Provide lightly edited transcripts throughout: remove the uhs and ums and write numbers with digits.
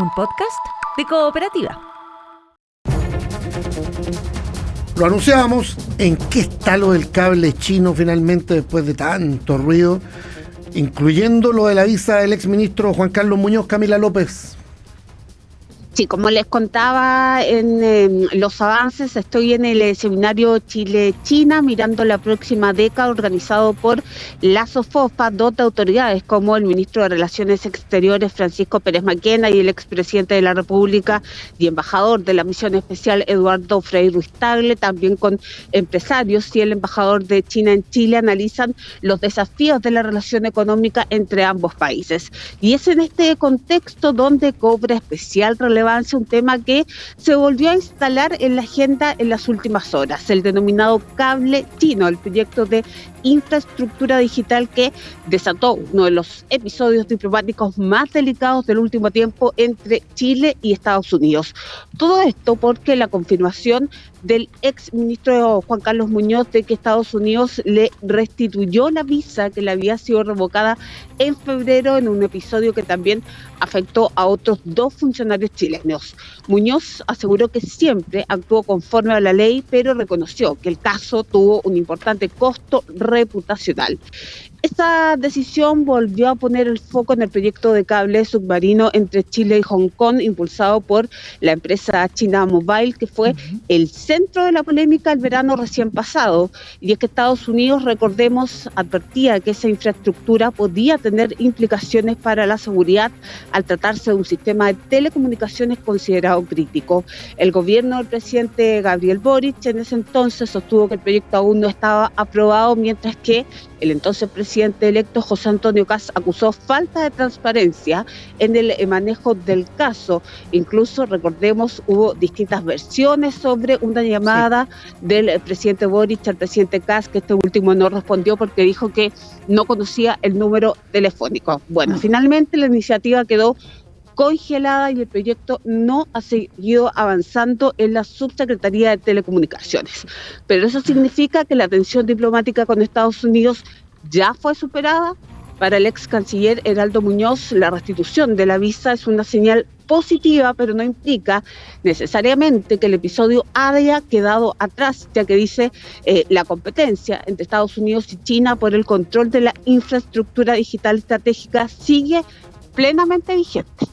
un podcast de Cooperativa. Lo anunciábamos. ¿En qué está lo del cable chino finalmente después de tanto ruido? Incluyendo lo de la visa del exministro Juan Carlos Muñoz. Camila López. Sí, como les contaba en los avances, estoy en el seminario Chile-China mirando la próxima década organizado por la SOFOFA, dos autoridades como el ministro de Relaciones Exteriores Francisco Pérez Maquena y el expresidente de la República y embajador de la misión especial Eduardo Frei Ruiz-Tagle, también con empresarios y el embajador de China en Chile, analizan los desafíos de la relación económica entre ambos países. Y es en este contexto donde cobra especial relevancia un tema que se volvió a instalar en la agenda en las últimas horas, el denominado cable chino, el proyecto de infraestructura digital que desató uno de los episodios diplomáticos más delicados del último tiempo entre Chile y Estados Unidos. Todo esto porque la confirmación del ex ministro Juan Carlos Muñoz de que Estados Unidos le restituyó la visa que le había sido revocada en febrero en un episodio que también afectó a otros dos funcionarios chilenos. Muñoz aseguró que siempre actuó conforme a la ley, pero reconoció que el caso tuvo un importante costo reputacional. Esta decisión volvió a poner el foco en el proyecto de cable submarino entre Chile y Hong Kong, impulsado por la empresa China Mobile, que fue el centro de la polémica el verano recién pasado. Y es que Estados Unidos, recordemos, advertía que esa infraestructura podía tener implicaciones para la seguridad al tratarse de un sistema de telecomunicaciones considerado crítico. El gobierno del presidente Gabriel Boric en ese entonces sostuvo que el proyecto aún no estaba aprobado, mientras que el entonces presidente electo José Antonio Kast acusó falta de transparencia en el manejo del caso. Incluso, recordemos, hubo distintas versiones sobre una llamada del presidente Boric al presidente Kast, que este último no respondió porque dijo que no conocía el número telefónico. Bueno, finalmente la iniciativa quedó congelada y el proyecto no ha seguido avanzando en la Subsecretaría de Telecomunicaciones. Pero eso significa que la tensión diplomática con Estados Unidos ya fue superada. Para el ex canciller Heraldo Muñoz, la restitución de la visa es una señal positiva, pero no implica necesariamente que el episodio haya quedado atrás, ya que dice la competencia entre Estados Unidos y China por el control de la infraestructura digital estratégica sigue plenamente vigente.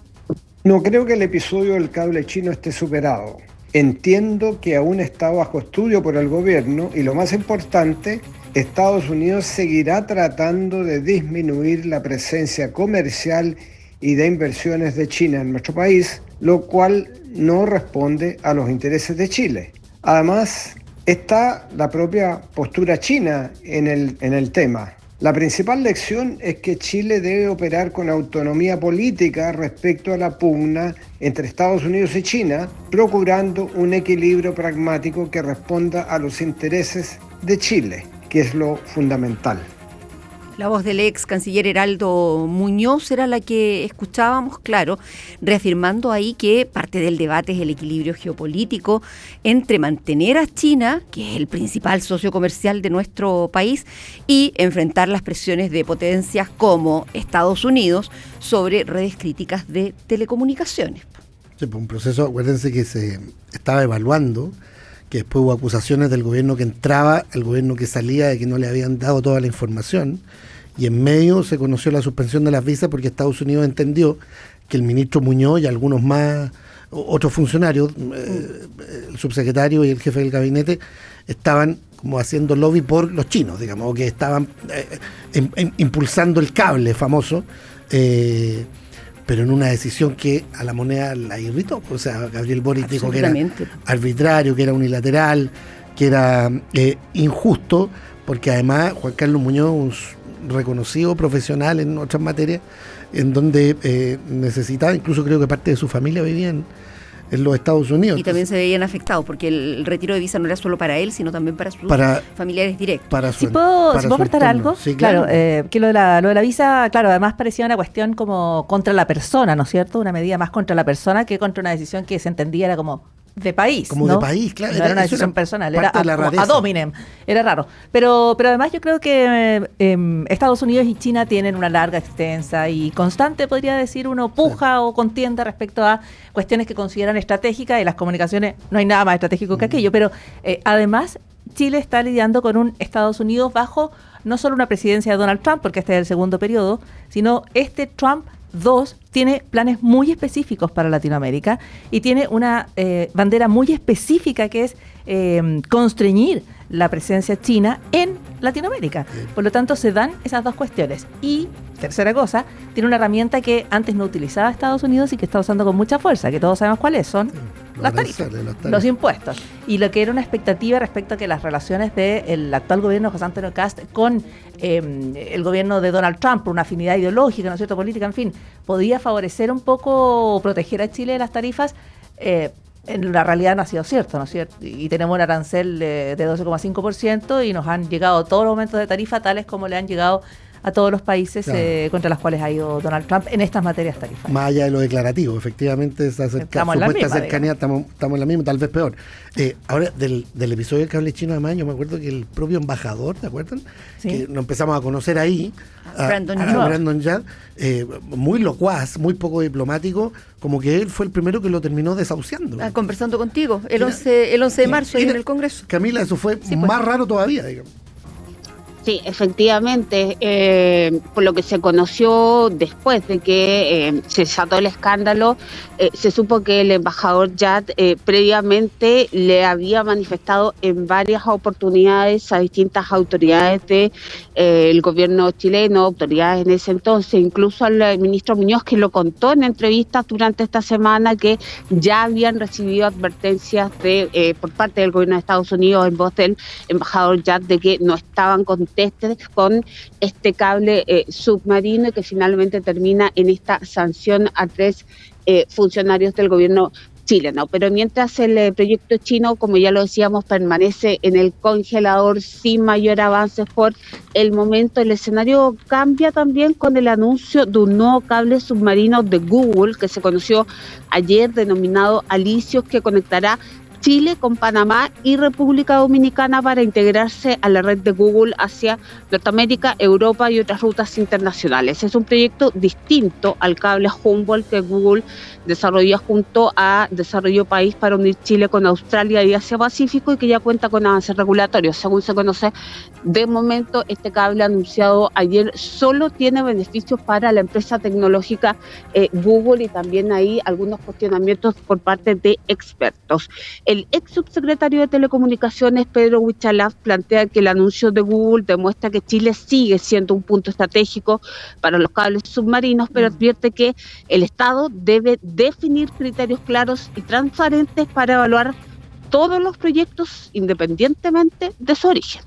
No creo que el episodio del cable chino esté superado. Entiendo que aún está bajo estudio por el gobierno y, lo más importante, Estados Unidos seguirá tratando de disminuir la presencia comercial y de inversiones de China en nuestro país, lo cual no responde a los intereses de Chile. Además, está la propia postura china en el tema. La principal lección es que Chile debe operar con autonomía política respecto a la pugna entre Estados Unidos y China, procurando un equilibrio pragmático que responda a los intereses de Chile, que es lo fundamental. La voz del ex canciller Heraldo Muñoz era la que escuchábamos, claro, reafirmando ahí que parte del debate es el equilibrio geopolítico entre mantener a China, que es el principal socio comercial de nuestro país, y enfrentar las presiones de potencias como Estados Unidos sobre redes críticas de telecomunicaciones. Sí, pues un proceso, acuérdense que se estaba evaluando, que después hubo acusaciones del gobierno que entraba, al gobierno que salía, de que no le habían dado toda la información, y en medio se conoció la suspensión de las visas porque Estados Unidos entendió que el ministro Muñoz y algunos más, otros funcionarios, el subsecretario y el jefe del gabinete, estaban como haciendo lobby por los chinos, digamos, o que estaban impulsando el cable famoso, pero en una decisión que a la moneda la irritó. O sea, Gabriel Boric dijo que era arbitrario, que era unilateral, que era injusto, porque además Juan Carlos Muñoz, un reconocido profesional en otras materias, en donde necesitaba, incluso creo que parte de su familia vivía en los Estados Unidos. Y también se veían afectados, porque el retiro de visa no era solo para él, sino también para sus familiares directos. Si puedo aportar algo, sí, claro, que lo de la visa, claro, además parecía una cuestión como contra la persona, ¿no es cierto? Una medida más contra la persona que contra una decisión que se entendía era como de país, como ¿no? de país, claro. No era una decisión personal, era parte de la ad rareza. hominem, era raro. Pero además yo creo que Estados Unidos y China tienen una larga, extensa y constante, podría decir uno, puja o contienda respecto a cuestiones que consideran estratégicas, y las comunicaciones no hay nada más estratégico que aquello, pero además Chile está lidiando con un Estados Unidos bajo no solo una presidencia de Donald Trump, porque este es el segundo periodo, sino Trump 2 tiene planes muy específicos para Latinoamérica y tiene una bandera muy específica que es constreñir la presencia china en Latinoamérica. Por lo tanto, se dan esas dos cuestiones. Y, tercera cosa, tiene una herramienta que antes no utilizaba Estados Unidos y que está usando con mucha fuerza, que todos sabemos cuáles son. Las tarifas, los impuestos. Y lo que era una expectativa respecto a que las relaciones del actual gobierno de José Antonio Kast con el gobierno de Donald Trump, por una afinidad ideológica, ¿no es cierto?, política, en fin, podía favorecer un poco o proteger a Chile de las tarifas. En la realidad no ha sido cierto, ¿no es cierto? Y tenemos un arancel de 12,5% y nos han llegado todos los aumentos de tarifa tales como le han llegado a todos los países contra los cuales ha ido Donald Trump en estas materias tarifarias. Más allá de lo declarativo, efectivamente, esa supuesta cercanía, estamos en la misma, tal vez peor. Ahora, del episodio del cable chino, además, yo me acuerdo que el propio embajador, ¿te acuerdan? Sí. Que nos empezamos a conocer ahí, Brandon Yard, muy locuaz, muy poco diplomático, como que él fue el primero que lo terminó desahuciando. Conversando contigo, el 11 de marzo ahí en el Congreso. Camila, eso fue más raro todavía, digamos. Sí, efectivamente, por lo que se conoció después de que se desató el escándalo, se supo que el embajador Yad previamente le había manifestado en varias oportunidades a distintas autoridades del gobierno chileno, autoridades en ese entonces, incluso al ministro Muñoz, que lo contó en entrevistas durante esta semana, que ya habían recibido advertencias por parte del gobierno de Estados Unidos en voz del embajador Yad de que no estaban con este cable submarino, y que finalmente termina en esta sanción a 3 funcionarios del gobierno chileno. Pero mientras el proyecto chino, como ya lo decíamos, permanece en el congelador sin mayor avance por el momento, el escenario cambia también con el anuncio de un nuevo cable submarino de Google que se conoció ayer, denominado Alicios, que conectará Chile con Panamá y República Dominicana para integrarse a la red de Google hacia Norteamérica, Europa y otras rutas internacionales. Es un proyecto distinto al cable Humboldt que Google desarrolló junto a Desarrollo País para unir Chile con Australia y Asia Pacífico, y que ya cuenta con avances regulatorios. Según se conoce, de momento este cable anunciado ayer solo tiene beneficios para la empresa tecnológica Google, y también hay algunos cuestionamientos por parte de expertos. El ex subsecretario de Telecomunicaciones, Pedro Huichalaf, plantea que el anuncio de Google demuestra que Chile sigue siendo un punto estratégico para los cables submarinos, pero advierte que el Estado debe definir criterios claros y transparentes para evaluar todos los proyectos independientemente de su origen.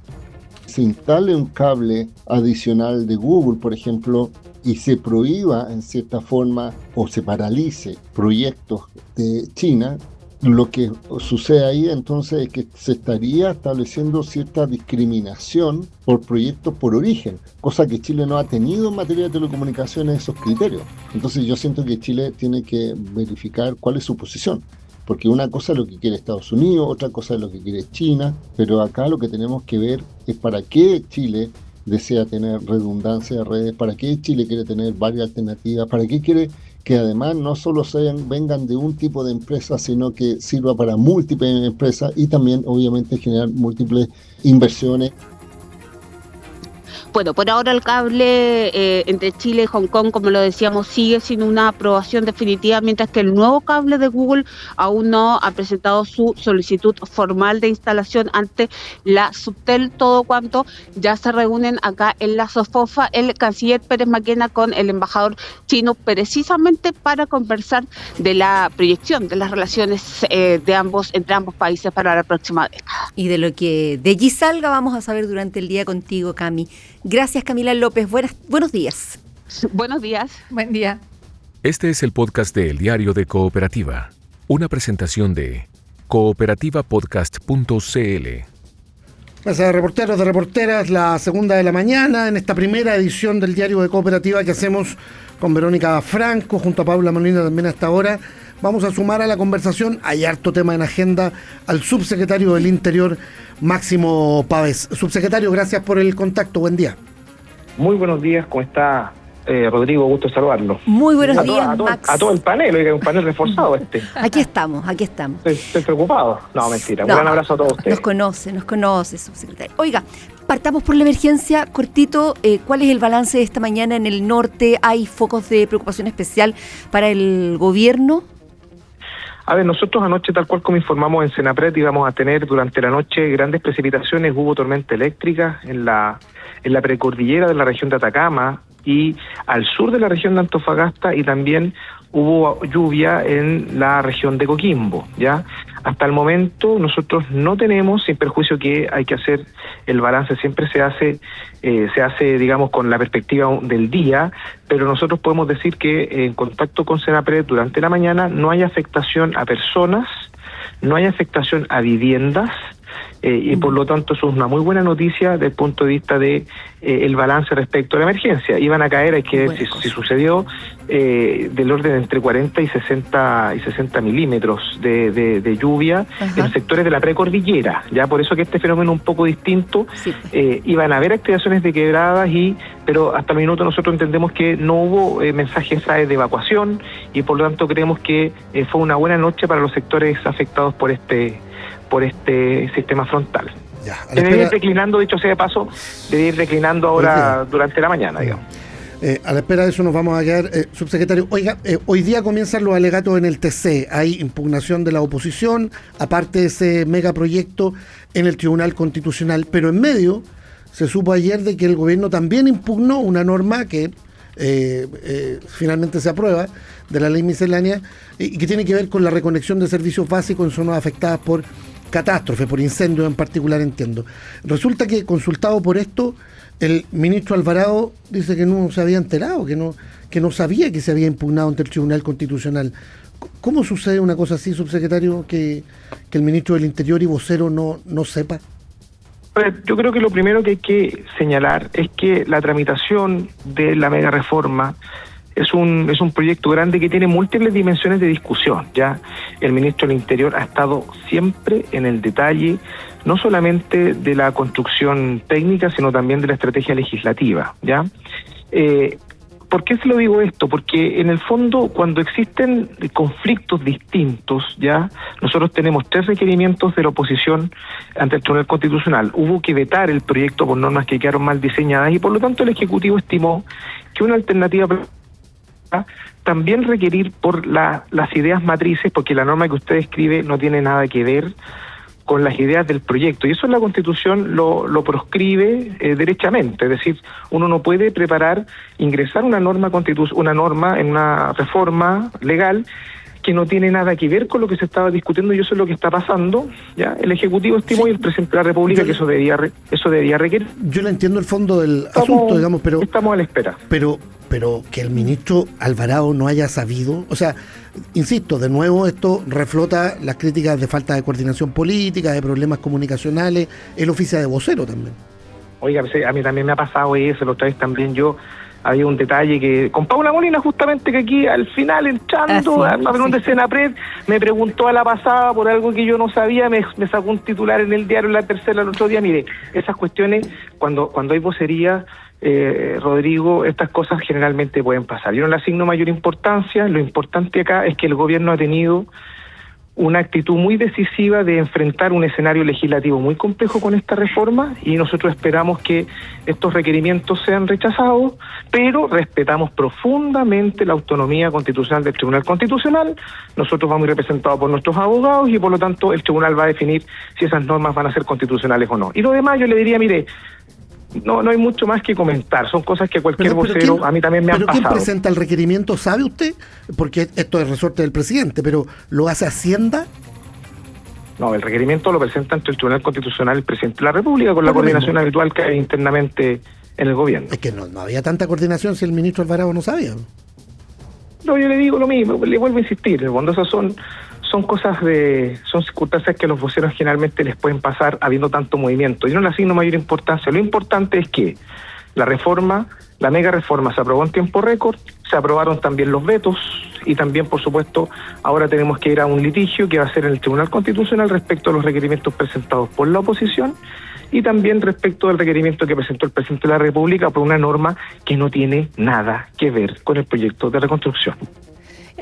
Se instale un cable adicional de Google, por ejemplo, y se prohíba en cierta forma o se paralice proyectos de China, lo que sucede ahí entonces es que se estaría estableciendo cierta discriminación por proyectos por origen, cosa que Chile no ha tenido en materia de telecomunicaciones esos criterios. Entonces yo siento que Chile tiene que verificar cuál es su posición, porque una cosa es lo que quiere Estados Unidos, otra cosa es lo que quiere China, pero acá lo que tenemos que ver es para qué Chile desea tener redundancia de redes, para qué Chile quiere tener varias alternativas, para qué quiere que además no solo vengan de un tipo de empresa, sino que sirva para múltiples empresas y también obviamente generar múltiples inversiones. Bueno, por ahora el cable entre Chile y Hong Kong, como lo decíamos, sigue sin una aprobación definitiva, mientras que el nuevo cable de Google aún no ha presentado su solicitud formal de instalación ante la Subtel, todo cuanto ya se reúnen acá en la SOFOFA el canciller Pérez Maquena con el embajador chino, precisamente para conversar de la proyección de las relaciones entre ambos países para la próxima década. Y de lo que de allí salga vamos a saber durante el día contigo, Cami. Gracias, Camila López. Buenos días. Buenos días. Buen día. Este es el podcast de El Diario de Cooperativa, una presentación de cooperativapodcast.cl. Gracias, reporteros, de reporteras, la segunda de la mañana en esta primera edición del Diario de Cooperativa que hacemos con Verónica Franco junto a Paula Molina también a esta hora, vamos a sumar a la conversación, hay harto tema en agenda, al subsecretario del Interior, Máximo Pavés. Subsecretario, gracias por el contacto, buen día. Muy buenos días, ¿cómo está Rodrigo? Gusto saludarlo. Muy buenos días, Max. A todo el panel, oiga, un panel reforzado Aquí estamos. Estoy preocado. No, mentira. Un gran abrazo a todos ustedes. Nos conoce, subsecretario. Oiga, partamos por la emergencia, cortito. ¿Cuál es el balance de esta mañana en el norte? ¿Hay focos de preocupación especial para el gobierno? A ver, nosotros anoche, tal cual como informamos en Senapred, íbamos a tener durante la noche grandes precipitaciones. Hubo tormenta eléctrica en la precordillera de la región de Atacama y al sur de la región de Antofagasta, y también hubo lluvia en la región de Coquimbo, ¿ya? Hasta el momento nosotros no tenemos, sin perjuicio que hay que hacer el balance, siempre se hace, digamos, con la perspectiva del día, pero nosotros podemos decir que en contacto con Senapred durante la mañana no hay afectación a personas, no hay afectación a viviendas, y por lo tanto eso es una muy buena noticia desde el punto de vista de el balance respecto a la emergencia. Iban a caer, hay que ver si sucedió, del orden entre 40 y 60 milímetros de lluvia en sectores de la precordillera, ya por eso que este fenómeno es un poco distinto. Sí. Iban a haber activaciones de quebradas, pero hasta el minuto nosotros entendemos que no hubo mensajes de evacuación, y por lo tanto creemos que fue una buena noche para los sectores afectados por este sistema frontal. Debe ir declinando, dicho sea de paso, debe ir declinando ahora durante la mañana, digamos. A la espera de eso nos vamos a quedar, subsecretario. Oiga, hoy día comienzan los alegatos en el TC, hay impugnación de la oposición, aparte de ese megaproyecto en el Tribunal Constitucional, pero en medio se supo ayer de que el gobierno también impugnó una norma que finalmente se aprueba, de la ley miscelánea, y que tiene que ver con la reconexión de servicios básicos en zonas afectadas por catástrofe, por incendios en particular, entiendo. Resulta que, consultado por esto, el ministro Alvarado dice que no se había enterado, que no sabía que se había impugnado ante el Tribunal Constitucional. ¿Cómo sucede una cosa así, subsecretario, que el ministro del Interior y vocero no sepa? Yo creo que lo primero que hay que señalar es que la tramitación de la mega reforma es un proyecto grande que tiene múltiples dimensiones de discusión. Ya el ministro del Interior ha estado siempre en el detalle, no solamente de la construcción técnica, sino también de la estrategia legislativa, ¿ya? ¿Por qué se lo digo esto? Porque en el fondo, cuando existen conflictos distintos, ya nosotros tenemos 3 requerimientos de la oposición ante el Tribunal Constitucional. Hubo que vetar el proyecto por normas que quedaron mal diseñadas, y por lo tanto el Ejecutivo estimó que una alternativa también requerir por las ideas matrices, porque la norma que usted escribe no tiene nada que ver con las ideas del proyecto, y eso la Constitución lo proscribe derechamente. Es decir, uno no puede ingresar una norma en una reforma legal que no tiene nada que ver con lo que se estaba discutiendo, y eso es lo que está pasando. Ya el Ejecutivo estimó, y el presidente de la República, que eso debía requerir. Yo le entiendo el fondo del asunto, digamos, pero estamos a la espera. Pero que el ministro Alvarado no haya sabido, o sea, insisto, de nuevo esto reflota las críticas de falta de coordinación política, de problemas comunicacionales, el oficio de vocero también. Oiga, a mí también me ha pasado eso, la otra vez también había un detalle que con Paula Molina, justamente, que aquí al final, entrando a ver un de Senapred, me preguntó a la pasada por algo que yo no sabía, me sacó un titular en el diario La Tercera el otro día. Mire, esas cuestiones, cuando hay vocería, Rodrigo, estas cosas generalmente pueden pasar. Yo no le asigno mayor importancia. Lo importante acá es que el gobierno ha tenido una actitud muy decisiva de enfrentar un escenario legislativo muy complejo con esta reforma, y nosotros esperamos que estos requerimientos sean rechazados, pero respetamos profundamente la autonomía constitucional del Tribunal Constitucional. Nosotros vamos a ir representados por nuestros abogados, y por lo tanto el tribunal va a definir si esas normas van a ser constitucionales o no. Y lo demás, yo le diría, mire, no hay mucho más que comentar, son cosas que cualquier vocero, a mí también me han pasado. ¿Pero quién presenta el requerimiento, sabe usted? Porque esto es resorte del presidente, pero ¿lo hace Hacienda? No, el requerimiento lo presenta ante el Tribunal Constitucional el presidente de la República, con la coordinación habitual que hay internamente en el gobierno. Es que no había tanta coordinación si el ministro Alvarado no sabía. No, yo le digo lo mismo, le vuelvo a insistir, cuando esas son circunstancias que a los voceros generalmente les pueden pasar habiendo tanto movimiento. Yo no le asigno mayor importancia. Lo importante es que la reforma, la mega reforma se aprobó en tiempo récord, se aprobaron también los vetos y también, por supuesto, ahora tenemos que ir a un litigio que va a ser en el Tribunal Constitucional respecto a los requerimientos presentados por la oposición y también respecto al requerimiento que presentó el presidente de la República por una norma que no tiene nada que ver con el proyecto de reconstrucción.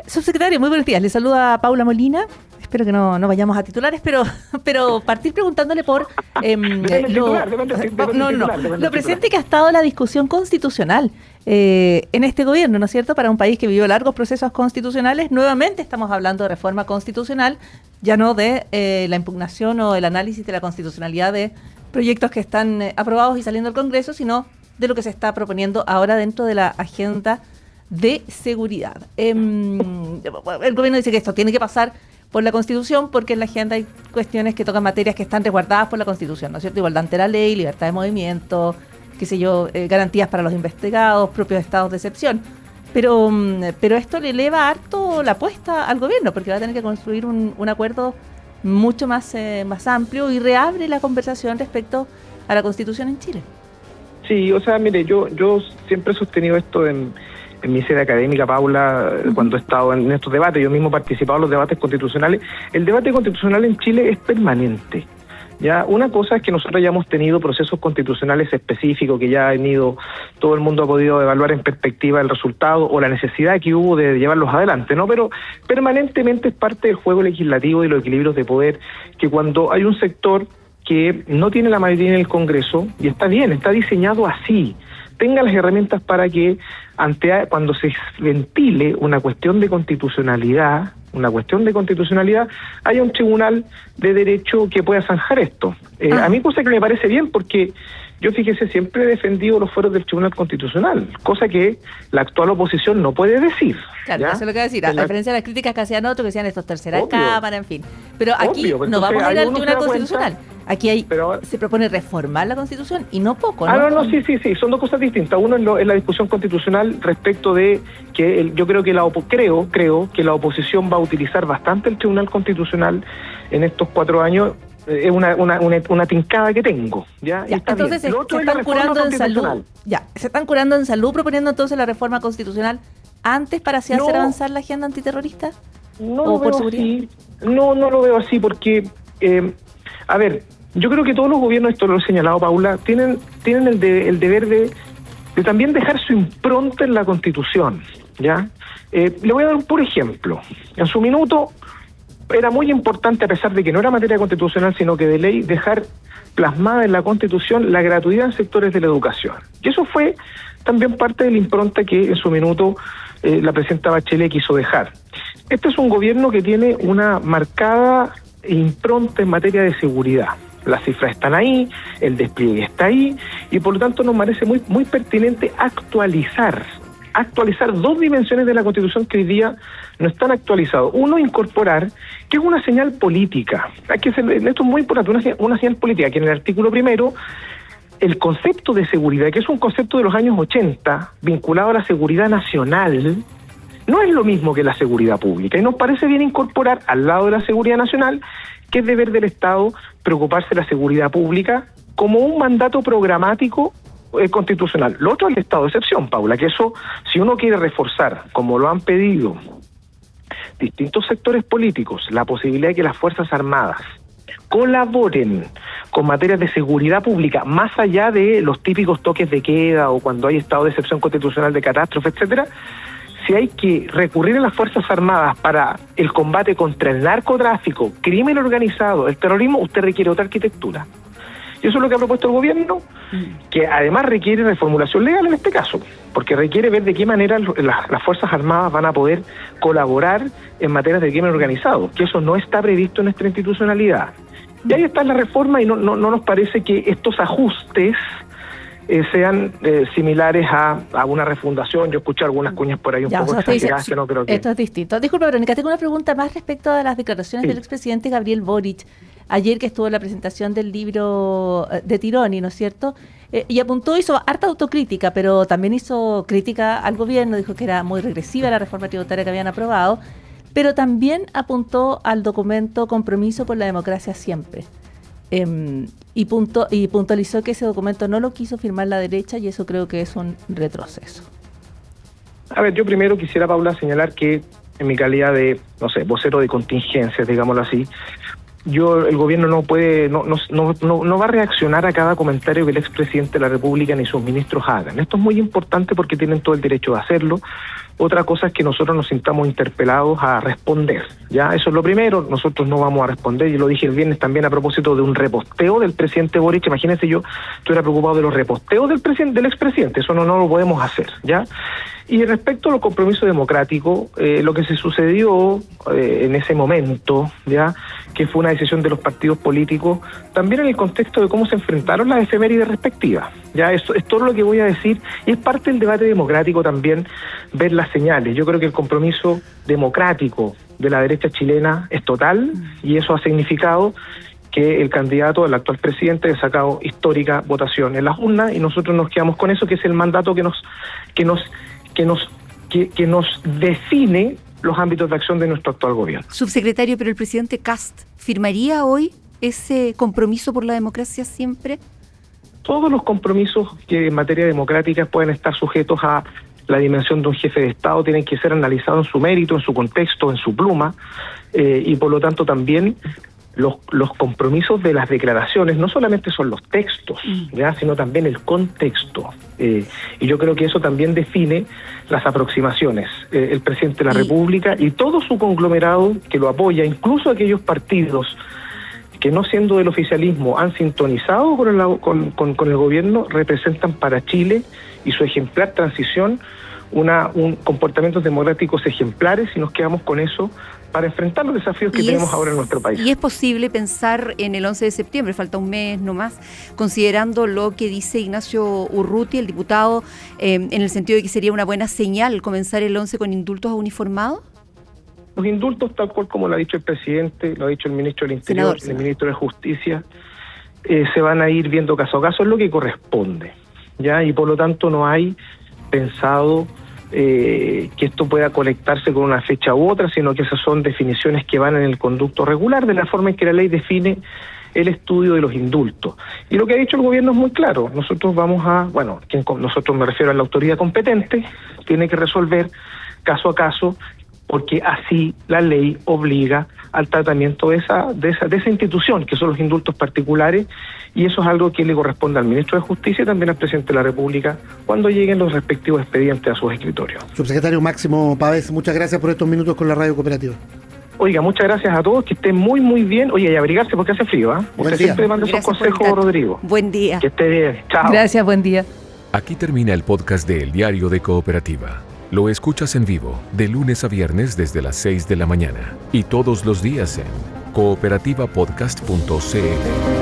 Subsecretario, muy buenos días. Le saluda Paula Molina. Espero que no vayamos a titulares, pero partir preguntándole por lo presente que ha estado la discusión constitucional en este gobierno, ¿no es cierto? Para un país que vivió largos procesos constitucionales, nuevamente estamos hablando de reforma constitucional, ya no de la impugnación o el análisis de la constitucionalidad de proyectos que están aprobados y saliendo del Congreso, sino de lo que se está proponiendo ahora dentro de la agenda de seguridad. El gobierno dice que esto tiene que pasar por la Constitución, porque en la agenda hay cuestiones que tocan materias que están resguardadas por la Constitución, ¿no es cierto? Igualdad ante la ley, libertad de movimiento, qué sé yo, garantías para los investigados, propios estados de excepción. Pero esto le eleva harto la apuesta al gobierno, porque va a tener que construir un acuerdo mucho más amplio y reabre la conversación respecto a la Constitución en Chile. Sí, o sea, mire, yo siempre he sostenido esto en mi sede académica, Paula, cuando he estado en estos debates. Yo mismo he participado en los debates constitucionales. El debate constitucional en Chile es permanente. Ya, una cosa es que nosotros hayamos tenido procesos constitucionales específicos que ya han ido, todo el mundo ha podido evaluar en perspectiva el resultado o la necesidad que hubo de llevarlos adelante, ¿no? Pero permanentemente es parte del juego legislativo y los equilibrios de poder, que cuando hay un sector que no tiene la mayoría en el Congreso, y está bien, está diseñado así, tenga las herramientas para que cuando se ventile una cuestión de constitucionalidad, haya un tribunal de derecho que pueda zanjar esto. A mí cosa que me parece bien, porque yo, fíjese, siempre he defendido los fueros del Tribunal Constitucional, cosa que la actual oposición no puede decir. Claro, eso es lo que voy a decir, a diferencia de las críticas que hacían otros, que decían estos tercera cámara, en fin. Pero aquí no vamos a ir al Tribunal Constitucional. Aquí se propone reformar la Constitución y no poco, ¿no? Sí, son dos cosas distintas. Uno es la discusión constitucional respecto de que yo creo que creo que la oposición va a utilizar bastante el Tribunal Constitucional en estos 4 años. Es una tincada que tengo. ¿Ya? Entonces se están curando en salud. Se están curando en salud proponiendo entonces la reforma constitucional antes para así hacer avanzar la agenda antiterrorista. No lo veo así porque, a ver, yo creo que todos los gobiernos, esto lo he señalado, Paula, tienen el deber de también dejar su impronta en la Constitución. ¿Ya? Le voy a dar un puro ejemplo. En su minuto era muy importante, a pesar de que no era materia constitucional, sino que de ley, dejar plasmada en la Constitución la gratuidad en sectores de la educación. Y eso fue también parte de la impronta que en su minuto la presidenta Bachelet quiso dejar. Este es un gobierno que tiene una marcada impronta en materia de seguridad. Las cifras están ahí, el despliegue está ahí, y por lo tanto nos parece muy, muy pertinente actualizar 2 dimensiones de la Constitución que hoy día no están actualizadas. Uno, incorporar, que es una señal política. Esto es muy importante, una señal política, que en el artículo 1, el concepto de seguridad, que es un concepto de los años 80, vinculado a la seguridad nacional, no es lo mismo que la seguridad pública. Y nos parece bien incorporar, al lado de la seguridad nacional, que es deber del Estado preocuparse de la seguridad pública como un mandato programático constitucional. Lo otro es el estado de excepción, Paula, que eso, si uno quiere reforzar, como lo han pedido distintos sectores políticos, la posibilidad de que las Fuerzas Armadas colaboren con materias de seguridad pública, más allá de los típicos toques de queda o cuando hay estado de excepción constitucional de catástrofe, etcétera, si hay que recurrir a las Fuerzas Armadas para el combate contra el narcotráfico, crimen organizado, el terrorismo, usted requiere otra arquitectura. Y eso es lo que ha propuesto el gobierno, que además requiere reformulación legal en este caso, porque requiere ver de qué manera las Fuerzas Armadas van a poder colaborar en materias de crimen organizado, que eso no está previsto en nuestra institucionalidad. Y ahí está la reforma, y no nos parece que estos ajustes sean similares a una refundación. Yo escuché algunas cuñas por ahí un poco exageradas, que no creo que... Esto es distinto. Disculpa, Verónica, tengo una pregunta más respecto a las declaraciones del expresidente Gabriel Boric, ayer que estuvo en la presentación del libro de Tironi, ¿no es cierto? Y hizo harta autocrítica, pero también hizo crítica al gobierno, dijo que era muy regresiva la reforma tributaria que habían aprobado, pero también apuntó al documento Compromiso por la Democracia Siempre. Y y puntualizó que ese documento no lo quiso firmar la derecha y eso creo que es un retroceso. A ver, yo primero quisiera, Paula, señalar que en mi calidad de, vocero de contingencias, digámoslo así, el gobierno no va a reaccionar a cada comentario que el expresidente de la República ni sus ministros hagan. Esto es muy importante porque tienen todo el derecho de hacerlo. Otra cosa es que nosotros nos sintamos interpelados a responder, ¿ya? Eso es lo primero, nosotros no vamos a responder. Yo lo dije el viernes también a propósito de un reposteo del presidente Boric. Imagínense, yo estuviera preocupado de los reposteos del expresidente, eso no lo podemos hacer, ¿ya? Y respecto a los compromisos democráticos, lo que se sucedió en ese momento, ya, que fue una decisión de los partidos políticos, también en el contexto de cómo se enfrentaron las efemérides respectivas. Ya, eso es todo lo que voy a decir, y es parte del debate democrático también ver las señales. Yo creo que el compromiso democrático de la derecha chilena es total, y eso ha significado que el candidato, el actual presidente, ha sacado histórica votación en las urnas, y nosotros nos quedamos con eso, que es el mandato que nos define los ámbitos de acción de nuestro actual gobierno. Subsecretario, pero el presidente Kast, ¿firmaría hoy ese compromiso por la democracia siempre? Todos los compromisos que en materia democrática pueden estar sujetos a la dimensión de un jefe de Estado tienen que ser analizados en su mérito, en su contexto, en su pluma, y por lo tanto también los compromisos de las declaraciones no solamente son los textos, ¿ya?, sino también el contexto. Y yo creo que eso también define las aproximaciones. El presidente de la República y todo su conglomerado que lo apoya, incluso aquellos partidos que no siendo del oficialismo han sintonizado con el gobierno, representan para Chile y su ejemplar transición un comportamientos democráticos ejemplares, y nos quedamos con eso para enfrentar los desafíos que tenemos ahora en nuestro país. Y es posible pensar en el 11 de septiembre, falta un mes nomás, considerando lo que dice Ignacio Urrutia, el diputado, en el sentido de que sería una buena señal comenzar el 11 con indultos a uniformados. Los indultos, tal cual como lo ha dicho el presidente, lo ha dicho el ministro del Interior, el ministro de Justicia, se van a ir viendo caso a caso, es lo que corresponde, ¿ya? Y por lo tanto no hay pensado que esto pueda conectarse con una fecha u otra, sino que esas son definiciones que van en el conducto regular de la forma en que la ley define el estudio de los indultos. Y lo que ha dicho el gobierno es muy claro. Nosotros nosotros me refiero a la autoridad competente, tiene que resolver caso a caso, porque así la ley obliga al tratamiento de esa institución, que son los indultos particulares, y eso es algo que le corresponde al ministro de Justicia y también al presidente de la República cuando lleguen los respectivos expedientes a sus escritorios. Subsecretario Máximo Pavés, muchas gracias por estos minutos con la Radio Cooperativa. Oiga, muchas gracias a todos, que estén muy, muy bien. Oye, y abrigarse porque hace frío, ¿eh? Usted siempre manda esos consejos, Rodrigo. Buen día. Que esté bien. Chao. Gracias, buen día. Aquí termina el podcast de El Diario de Cooperativa. Lo escuchas en vivo, de lunes a viernes desde las 6 de la mañana y todos los días en cooperativapodcast.cl.